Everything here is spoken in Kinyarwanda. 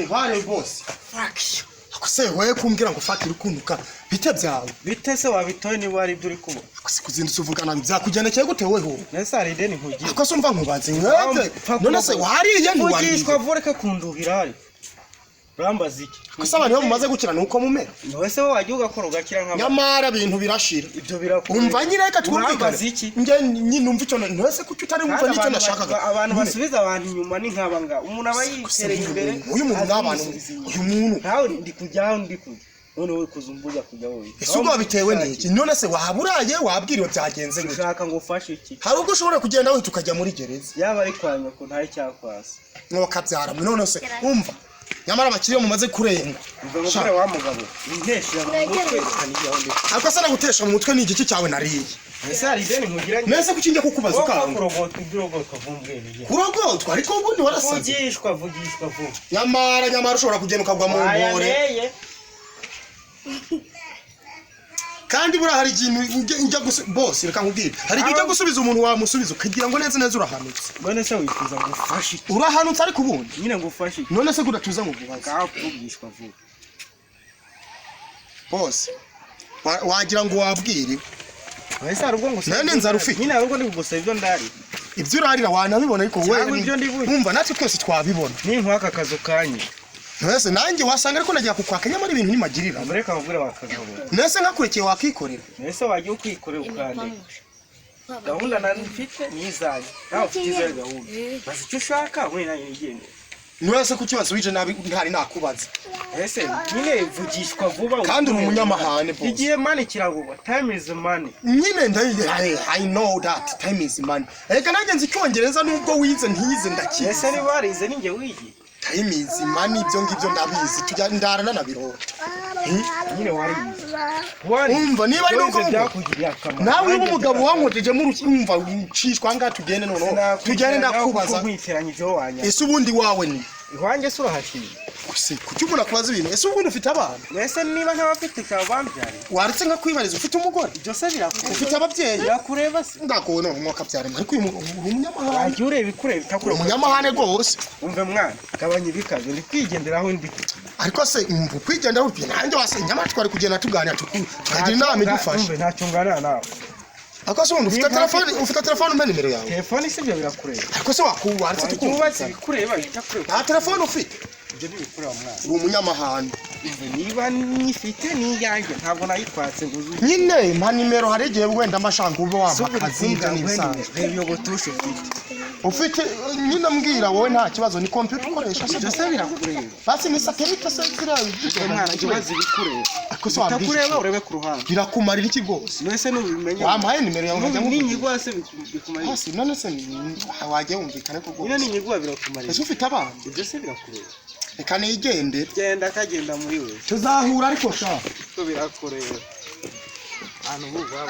Bari boss. Fuck. Akose wewe kumbwira ngo fuck rukunduka. Bite byawe. Bite se wabitoye ni wari byo uri kubo. Akose kuzindutse uvugana byakugendekeye gute weho. Nese ari deni nkugiye. Akose umva nkubaze mwete. None se wariye ntiwari. Ugishwa voreka kunduhira ari. Rambaza iki? Akose abantu bamaze gukira nuko mumera. Wese wowe wagiye ugakora ugakira nk'aba. Nyamara ibintu birashira. Ibyo birakora. Umva nyine reka twumvikane. Nge nyinumva icyo nose kuki utari wumva n'icyo nashakaga. Abantu basubiza abantu inyuma ni nkabanga. Umuntu aba yitereye imbere. Uyu muntu n'abantu. Uyu muntu. Nawe ndi kujyaho ndi kujya. None wowe kuzumbuza kujya wowe. Ese ubwo bitewe n'iki? None se waburaye wabwiriwe byagenze gute? Ushaka ngo ufashe iki? Hari ubwo ushobora kugenda wihita ukajya muri gereza. Yaba ari kwanya ko ntari cyakwasa. Ngo kabyara none se umva. Nyamara abakiriye mumaze kurenga. Umugore wa mugabo. Inteshira mu mutwe kanijyaho ndi. Ariko se nagutesha mu mutwe ni igice cyawe nariye. Ese ari deni nkugiranye. Nese kukinge kukubaza ukanga. Kurogotwa vumbwene. Kurogotwa ariko ubundi warasaze. Vugishwa vuba. Nyamara ushobora kugenda ukagwa mu ngore. Kandi bura hari ikintu ujya boss reka nkubwire. Hari igihe ujya gusubiza umuntu wamusubiza ukagira ngo neza urahanutse. None se wifuza ngo ufashe. Urahanutse ariko ubundi. Nyine ngo ufashe. None se gudatuza ngo vubaza. Kavugishwa vuba. Boss. Wagira ngo wabwire. Wese arubwo ngo nane nzara ufite. Nyine arubwo ndi gusa ivyo ndari. Ibyo urarira wanabibona ariko wewe. Umva natwe twese twabibona. Ni nkwaka kazo kanye. Nese nanjye wasanga ariko nagiye kukwaka nyamara ibintu nimagirira. Mureka mubwire wakagabo. Nese nkakurekeye wakikorera. Nese wagiye ukwikorera ukande. Gahunda nari mfite nizanye. Nawe ufite izo gahunda. Basi icyo ushaka we nayo igende. Nese kukibazo wije nabi ntari nakubaza. Ese nyine vugishwa vuba kandi uri umunyamahane boss. Igihe money kiravuga. Time is money. Nyine I know that time is money. Eka nanjye nzi Cyongereza nubwo wize ntiyize ndakize. Ese ni warize ninjye wigi. Time is money ibyo ngibyo ndabizi tujya ndarana na birota. Nyine warize. Umva niba ari nuko nawe umugabo wankojeje mu umva ucishwa nga tugende none tugende ndakubaza. Ese ubundi wawe ni ihwange sura hashimye. Ese kuki umuntu akubaza ibintu? Ese ubundi ufite abana? Ese niba ntabafite cyabambyari. Waretse nka kwibariza ufite umugore? Byose birakure. Ufite ababyeyi? Birakureba se. Ndakubona umwaka byarema ariko uyu umunyamahane. Ajye ureba ikureba itakure. Umunyamahane rwose. Umve mwana gabanye bikaze ndi kwigenderaho ndi. Ariko se umvu kwigenderaho upi nanjye wasenya amatwari kugenda tuganira tukagira inama igufasha. Umve ntacyo ngana nawe. Akose umuntu ufite telefone umpe nimero yawe. Telefone sibyo birakureba. Ariko se wakubaritse tukubatse bikureba bitakureba. Nta telefone ufite. Ibyo bikureba mwana. Uri umunyamahane. Niba nifite n'ijyanjye ntabwo nayitwatse nguzu. Nyine mpa nimero hari igihe wenda amashanga ube wamakazi n'ibisanga. Reba gotoshe ufite nyine mbwira wowe nta kibazo ni computer ukoresha se. Byose birakureba. Basi ni sakemita se zirayo. Mwana kibazi bikureba. Akose bikureba urebe ku ruhande. Birakumarira iki rwose? Nese n'ubimenye. Wampaye nimero yawe nkajya mu. Ninyigwa se bikumarira. Hasi none se wagiye wumvikane ko rwose. Ninyigwa birakumarira. Ese ufite abana? Byose birakureba. Reka nigende. Genda kagenda muri we. Tuzahura ariko sha. Ko birakureba. Hano bugwa.